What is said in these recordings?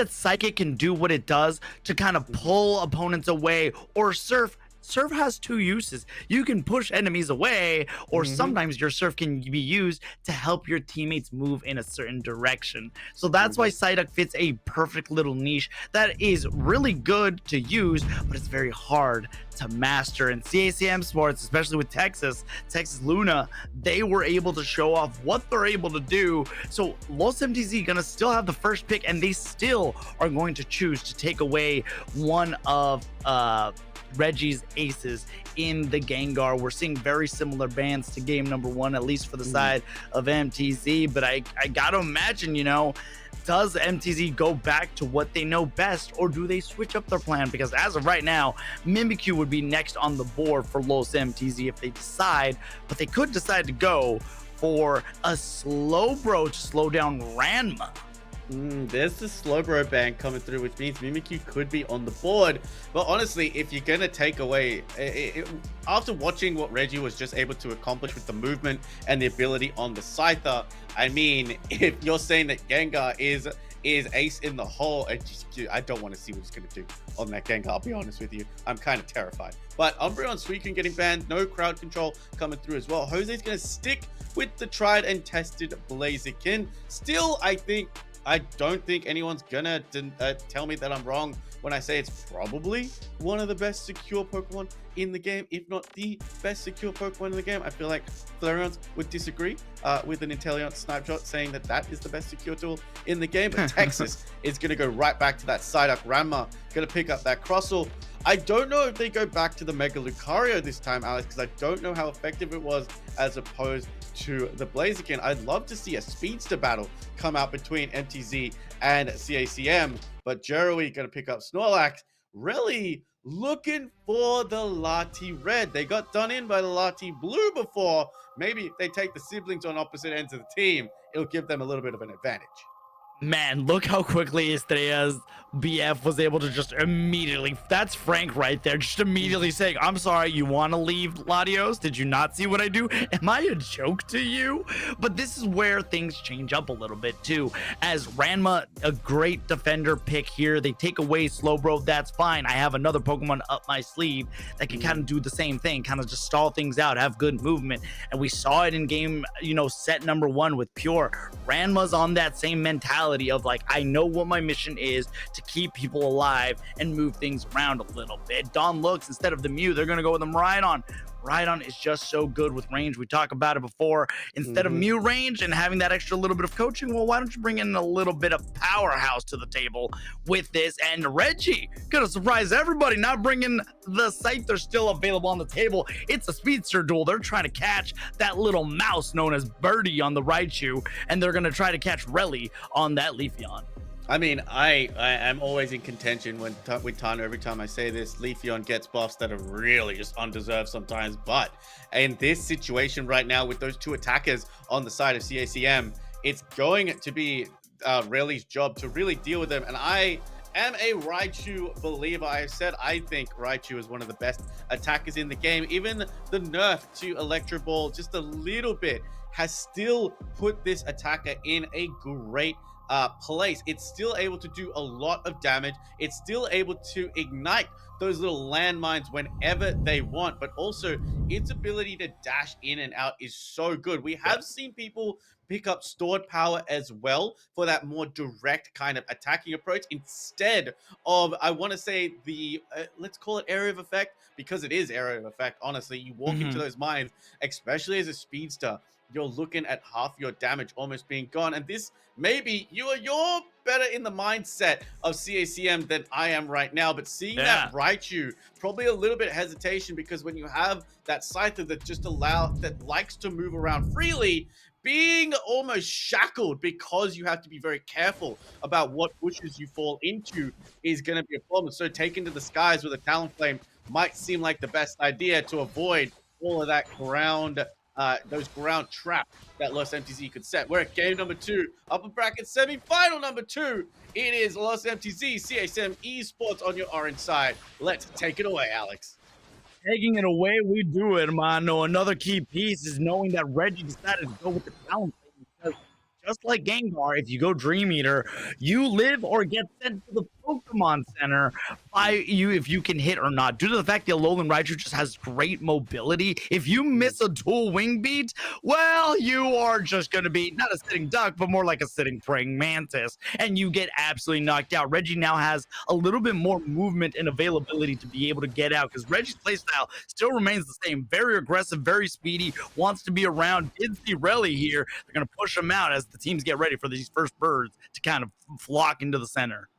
that Psychic can do what it does to kind of pull opponents away, or Surf has two uses. You can push enemies away, or sometimes your Surf can be used to help your teammates move in a certain direction. So that's why Psyduck fits a perfect little niche that is really good to use, but it's very hard to master. And CACM Sports, especially with Texas Luna, they were able to show off what they're able to do. So Los MTZ gonna still have the first pick, and they still are going to choose to take away one of Reggie's aces in the Gengar. We're seeing very similar bans to game number one, at least for the side of MTZ. But I gotta imagine, you know, does MTZ go back to what they know best, or do they switch up their plan? Because as of right now, Mimikyu would be next on the board for Los MTZ if they decide, but they could decide to go for a Slowbro to slow down Ranma. There's the Slowbro ban coming through, which means Mimikyu could be on the board. But honestly, if you're going to take away... after watching what Reggie was just able to accomplish with the movement and the ability on the Scyther, I mean, if you're saying that Gengar is ace in the hole, I don't want to see what he's going to do on that Gengar, I'll be honest with you. I'm kind of terrified. But Umbreon Suicune getting banned, no crowd control coming through as well. Jose's going to stick with the tried and tested Blaziken. Still, I don't think anyone's gonna tell me that I'm wrong when I say it's probably one of the best secure Pokemon in the game, if not the best secure Pokemon in the game. I feel like Flareon would disagree with an Inteleon Snapshot saying that that is the best secure tool in the game. But Texas is going to go right back to that Psyduck. Ranma going to pick up that Crossel. I don't know if they go back to the Mega Lucario this time, Alex, because I don't know how effective it was as opposed to the Blaziken. I'd love to see a speedster battle come out between MTZ and CACM, but Jeroe going to pick up Snorlax. Really looking for the Lati Red. They got done in by the Lati Blue before. Maybe if they take the siblings on opposite ends of the team, it'll give them a little bit of an advantage. Man, look how quickly Estrella's BF was able to just immediately, that's Frank right there, just immediately saying, I'm sorry, you want to leave, Latios? Did you not see what I do? Am I a joke to you? But this is where things change up a little bit too, as Ranma, a great defender pick here. They take away Slowbro, that's fine. I have another Pokemon up my sleeve that can kind of do the same thing, kind of just stall things out, have good movement. And we saw it in game, you know, set number one with Pure. Ranma's on that same mentality of like, I know what my mission is, to keep people alive and move things around a little bit. Dawn looks, instead of the Mew, they're gonna go with them Rhydon. Rhydon is just so good with range. We talked about it before. Instead of Mew range and having that extra little bit of coaching, well, why don't you bring in a little bit of powerhouse to the table with this? And Reggie gonna surprise everybody, not bringing the Scyther still available on the table. It's a speedster duel. They're trying to catch that little mouse known as Birdie on the Raichu, and they're gonna try to catch Relly on that Leafeon. I mean, I am always in contention with Tano every time I say this. Leafeon gets buffs that are really just undeserved sometimes. But in this situation right now with those two attackers on the side of CACM, it's going to be Relly's job to really deal with them. And I am a Raichu believer. I said I think Raichu is one of the best attackers in the game. Even the nerf to Electro Ball just a little bit has still put this attacker in a great place. It's still able to do a lot of damage. It's still able to ignite those little landmines whenever they want, but also its ability to dash in and out is so good. We have seen people pick up stored power as well for that more direct kind of attacking approach instead of, I want to say, the let's call it area of effect, because it is area of effect. Honestly, you walk into those mines, especially as a speedster, you're looking at half your damage almost being gone. And this, maybe you're better in the mindset of CACM than I am right now. But seeing that Raichu, probably a little bit of hesitation, because when you have that Scyther that likes to move around freely, being almost shackled because you have to be very careful about what bushes you fall into is going to be a problem. So taking to the skies with a Talonflame might seem like the best idea to avoid all of that ground, those ground traps that Los MTZ could set. We're at game number 2, upper bracket semi-final number 2. It is Los MTZ, CACM Esports on your orange side. Let's take it away, Alex. Taking it away, we do it, mano. Another key piece is knowing that Reggie decided to go with the talent, because just like Gengar, if you go Dream Eater, you live or get sent to the Pokemon Center by you if you can hit or not. Due to the fact the Alolan Raichu just has great mobility, if you miss a dual wing beat, well, you are just going to be not a sitting duck, but more like a sitting praying mantis, and you get absolutely knocked out. Reggie now has a little bit more movement and availability to be able to get out because Reggie's playstyle still remains the same. Very aggressive, very speedy, wants to be around. Did see Relly here. They're going to push him out as the teams get ready for these first birds to kind of flock into the center.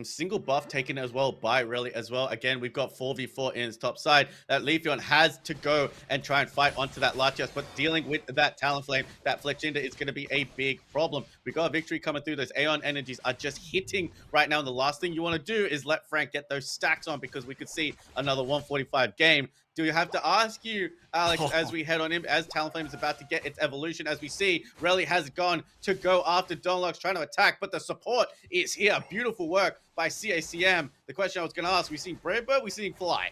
Single buff taken as well by Relly as well. Again, we've got 4v4 in his top side. That Leafeon has to go and try and fight onto that Latias, but dealing with that Talonflame, that Fletchinder is going to be a big problem. We got a victory coming through. Those Aeon energies are just hitting right now, and the last thing you want to do is let Frank get those stacks on because we could see another 145 game. Do we have to ask you, Alex, as we head on in, as Talonflame is about to get its evolution, as we see, Relly has gone to go after Donlox, trying to attack, but the support is here. Beautiful work by Cacm. The question I was going to ask, we've seen Brave Bird, we've seen Fly.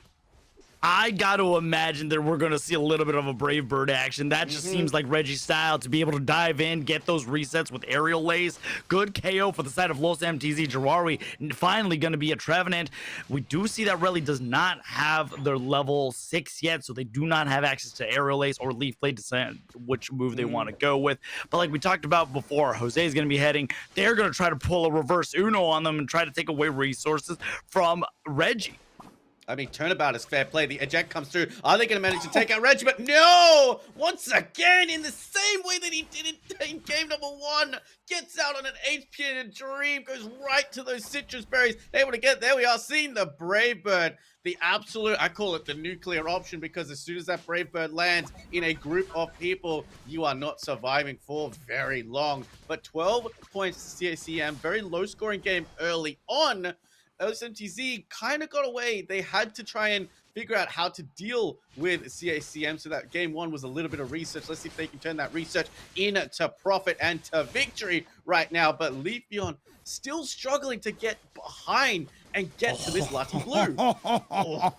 I got to imagine that we're going to see a little bit of a Brave Bird action. That just seems like Reggie's style to be able to dive in, get those resets with aerial lace. Good KO for the side of Los MTZ. Girari finally going to be a Trevenant. We do see that Relly does not have their level 6 yet, so they do not have access to aerial lace or leaf blade to decide which move they want to go with. But like we talked about before, Jose is going to be heading. They're going to try to pull a reverse Uno on them and try to take away resources from Reggie. I mean, turnabout is fair play. The eject comes through. Are they going to manage to take out Reggie? But no! Once again, in the same way that he did it in game number 1, gets out on an HP and a dream, goes right to those citrus berries. Able to get there. We are seeing the Brave Bird. The absolute, I call it the nuclear option, because as soon as that Brave Bird lands in a group of people, you are not surviving for very long. But 12 points to CACM. Very low scoring game early on. LSMTZ kind of got away. They had to try and figure out how to deal with CACM, so that game 1 was a little bit of research. Let's see if they can turn that research into profit and to victory right now. But Leafeon still struggling to get behind and get to this Lucky Blue.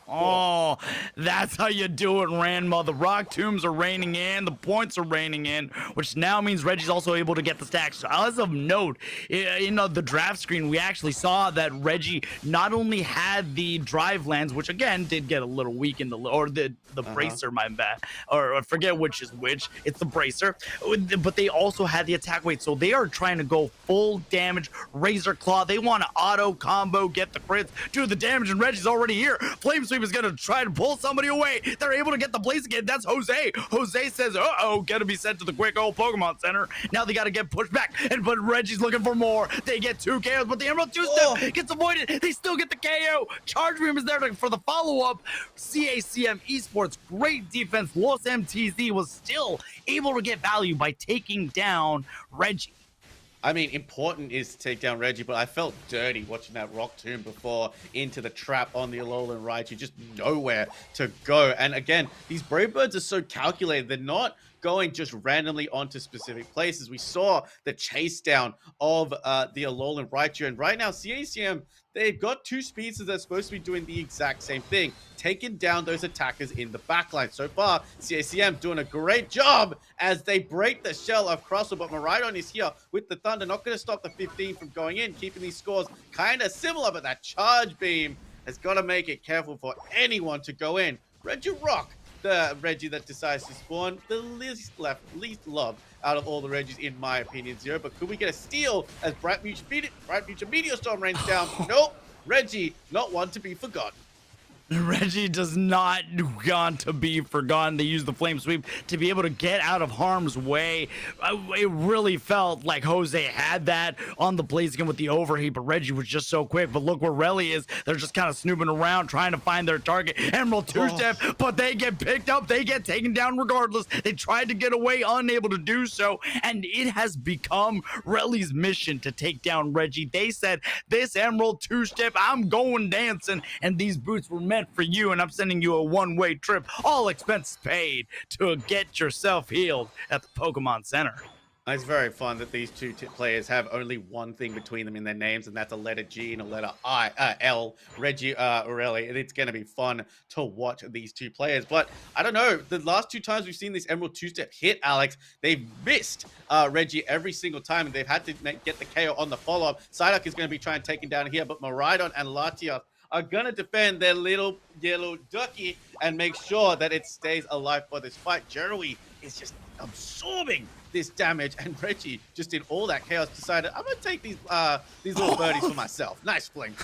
Oh, that's how you do it, Ranma. The rock tombs are raining in, the points are raining in, which now means Reggie's also able to get the stacks. So as of note, in the draft screen, we actually saw that Reggie not only had the drive lands, which again did get a little weak in the bracer, my bad, or I forget which is which. It's the bracer, but they also had the attack weight. So they are trying to go full damage, Razor Claw. They want to auto combo, get the crits, do the damage, and Reggie's already here. Flame Sweep is going to try to pull somebody away. They're able to get the blaze again. That's Jose. Jose says, uh-oh, gonna be sent to the quick old Pokemon Center. Now they got to get pushed back, but Reggie's looking for more. They get 2 KOs, but the Emerald 2-step gets avoided. They still get the KO. Charge Beam is there for the follow-up. CACM Esports, great defense. Los MTZ was still able to get value by taking down Reggie. I mean, important is to take down Reggie, but I felt dirty watching that Rock Tomb before into the trap on the Alolan Raichu. Just nowhere to go. And again, these Brave Birds are so calculated. They're not going just randomly onto specific places. We saw the chase down of the Alolan Raichu. And right now, CACM, they've got 2 speedsters that are supposed to be doing the exact same thing, taking down those attackers in the backline. So far, CACM doing a great job as they break the shell of Crossel, but Maridon is here with the Thunder, not going to stop the 15 from going in, keeping these scores kind of similar, but that Charge Beam has got to make it careful for anyone to go in. Reggie Rock, the Reggie that decides to spawn, the least loved out of all the Reggies, in my opinion, Zero. But could we get a steal as Bright Future Meteor Storm rains down? Nope. Reggie, not one to be forgotten. Reggie does not want to be forgotten. They use the Flame Sweep to be able to get out of harm's way. It really felt like Jose had that on the Blaziken with the overheat, but Reggie was just so quick. But look where Relly is. They're just kind of snooping around, trying to find their target. Emerald 2-step, but they get picked up. They get taken down regardless. They tried to get away, unable to do so, and it has become Relly's mission to take down Reggie. They said, this Emerald 2-step, I'm going dancing, and these boots were meant for you, and I'm sending you a one-way trip, all expenses paid, to get yourself healed at the Pokemon Center. It's very fun that these two players have only one thing between them in their names, and that's a letter G and a letter L. Reggie Aureli, and it's going to be fun to watch these two players. But I don't know, the last two times we've seen this Emerald two-step hit, Alex, they've missed Reggie every single time, and they've had to get the KO on the follow-up. Psyduck is going to be trying to take him down here, but Maridon and Latios are going to defend their little yellow ducky and make sure that it stays alive for this fight. Jeremy is just absorbing this damage, and Reggie, just in all that chaos, decided, I'm gonna take these little birdies for myself. Nice fling.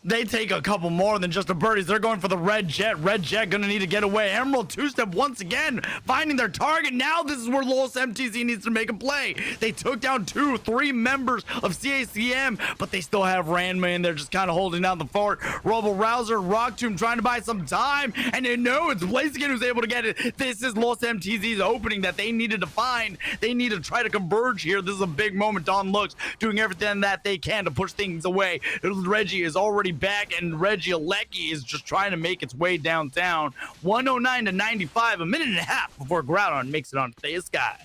They take a couple more than just a birdies. They're going for the red jet. Red jet gonna need to get away. Emerald two-step once again, finding their target. Now this is where Los MTZ needs to make a play. They took down 2-3 members of CACM, but they still have Ranma in there just kind of holding down the fort. Robo Rouser, Rock Tomb trying to buy some time, and they know it's Blaziken who's able to get it. This is Los MTZ's opening that they needed to find. They need to try to converge here. This is a big moment. Don Looks doing everything that they can to push things away. Reggie is already back, and Reggie Alecki is just trying to make its way downtown. 109 to 95, a minute and a half before Groudon makes it onto the sky.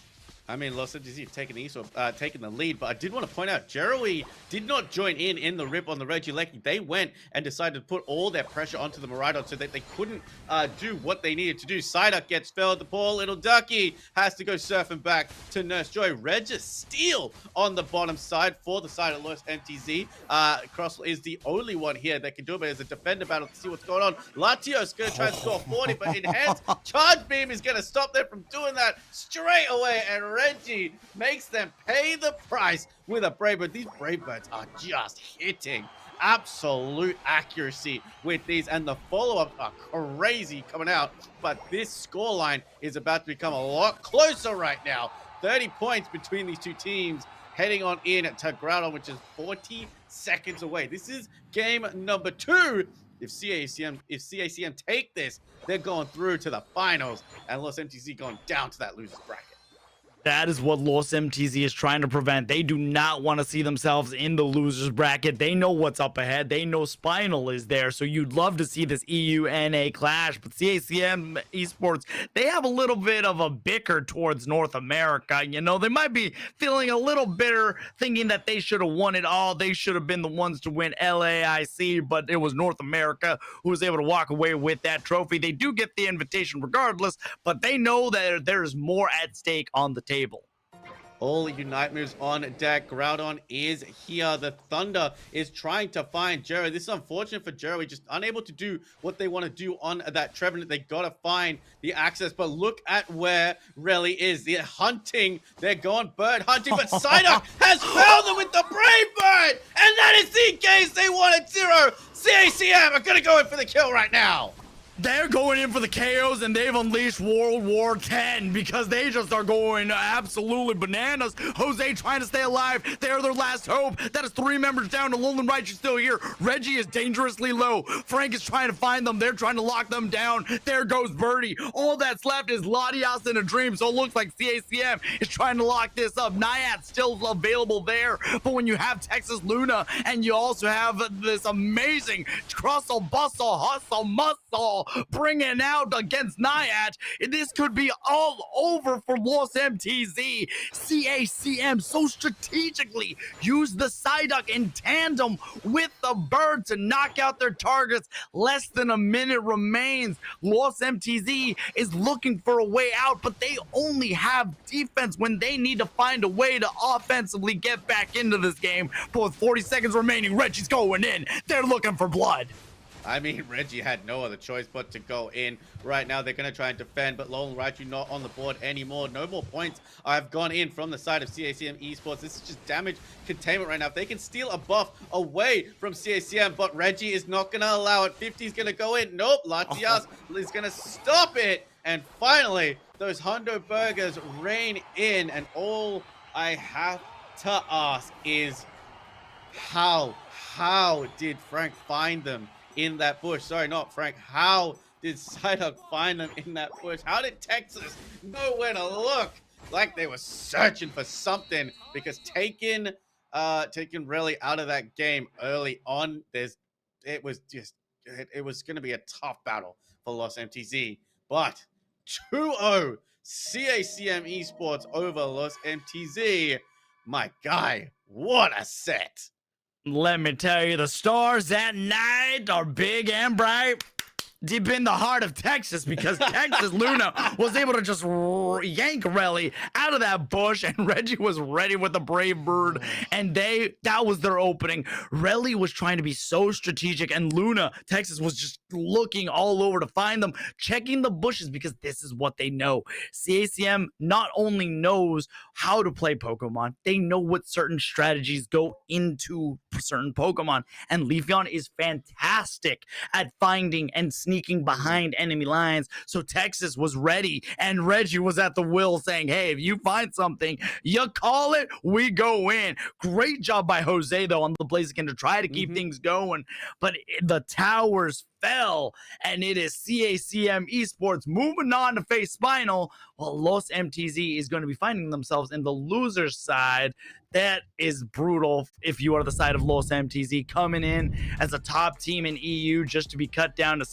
I mean, Los Angeles have taken the lead, but I did want to point out, Jeremy did not join in the rip on the Regieleki. They went and decided to put all their pressure onto the Maridon so that they couldn't do what they needed to do. Psyduck gets felled. The poor little ducky has to go surfing back to Nurse Joy. Regis Steel on the bottom side for the side of Los MTZ. Cross is the only one here that can do it, but it's a defender battle to see what's going on. Latios going to try and score 40, but Enhanced Charge Beam is going to stop them from doing that straight away, and Reggie makes them pay the price with a Brave Bird. These Brave Birds are just hitting absolute accuracy with these, and the follow-ups are crazy coming out. But this scoreline is about to become a lot closer right now. 30 points between these two teams, heading on in to Groudon, which is 40 seconds away. This is game number 2. If CACM take this, they're going through to the finals, and Los MTZ going down to that loser's bracket. That is what Los MTZ is trying to prevent. They do not want to see themselves in the losers bracket. They know what's up ahead. They know Spinal is there, so you'd love to see this EUNA clash. But CACM Esports, they have a little bit of a bicker towards North America. You know, they might be feeling a little bitter, thinking that they should have won it all. They should have been the ones to win LAIC, but it was North America who was able to walk away with that trophy. They do get the invitation regardless, but they know that there's more at stake on the table. All Unite moves on deck. Groudon is here. The Thunder is trying to find Jerry. This is unfortunate for Jerry. Just unable to do what they want to do on that Trevenant. They got to find the access. But look at where Relly is. They're hunting. They're going bird hunting. But Psyduck has found them with the Brave Bird. And that is the case. They wanted 0. CACM are going to go in for the kill right now. They're going in for the KOs, and they've unleashed World War 10 because they just are going absolutely bananas. Jose trying to stay alive. They're their last hope. That is 3 members down. Alolan Raichu's still here. Reggie is dangerously low. Frank is trying to find them. They're trying to lock them down. There goes Birdie. All that's left is Latias in a dream, so it looks like CACM is trying to lock this up. Naiad's still available there, but when you have Texas Luna and you also have this amazing Crustle, Bustle, Hustle, Muscle bringing out against Naiad, this could be all over for Los MTZ. CACM so strategically used the Psyduck in tandem with the bird to knock out their targets. Less than a minute remains. Los MTZ is looking for a way out, but they only have defense when they need to find a way to offensively get back into this game. But with 40 seconds remaining, Reggie's going in. They're looking for blood. I mean, Reggie had no other choice but to go in. Right now, they're going to try and defend, but Alolan Raichu not on the board anymore. No more points have gone in from the side of CACM Esports. This is just damage containment right now. If they can steal a buff away from CACM, but Reggie is not going to allow it. 50 is going to go in. Nope, Latias is going to stop it. And finally, those Hundo Burgers reign in. And all I have to ask is, how did Frank find them in that bush? Sorry, not Frank. How did Psyduck find them in that bush? How did Texas know where to look? Like they were searching for something, because taking really out of that game early on, it was going to be a tough battle for Los MTZ. But 2-0 CACM Esports over Los MTZ. My guy, what a set. Let me tell you, the stars at night are big and bright. Deep in the heart of Texas, because Texas Luna was able to just yank Relly out of that bush, and Reggie was ready with the Brave Bird, and that was their opening. Relly was trying to be so strategic, and Luna, Texas, was just looking all over to find them, checking the bushes, because this is what they know. CACM not only knows how to play Pokemon, they know what certain strategies go into certain Pokemon, and Leafeon is fantastic at finding and sneaking behind enemy lines. So Texas was ready, and Reggie was at the wheel saying, hey, if you find something, you call it, we go in. Great job by Jose, though, on the Blaziken to try to keep things going. But the towers fell, and it is CACM Esports moving on to face Spinal, while Los MTZ is going to be finding themselves in the loser's side. That is brutal if you are the side of Los MTZ, coming in as a top team in EU just to be cut down to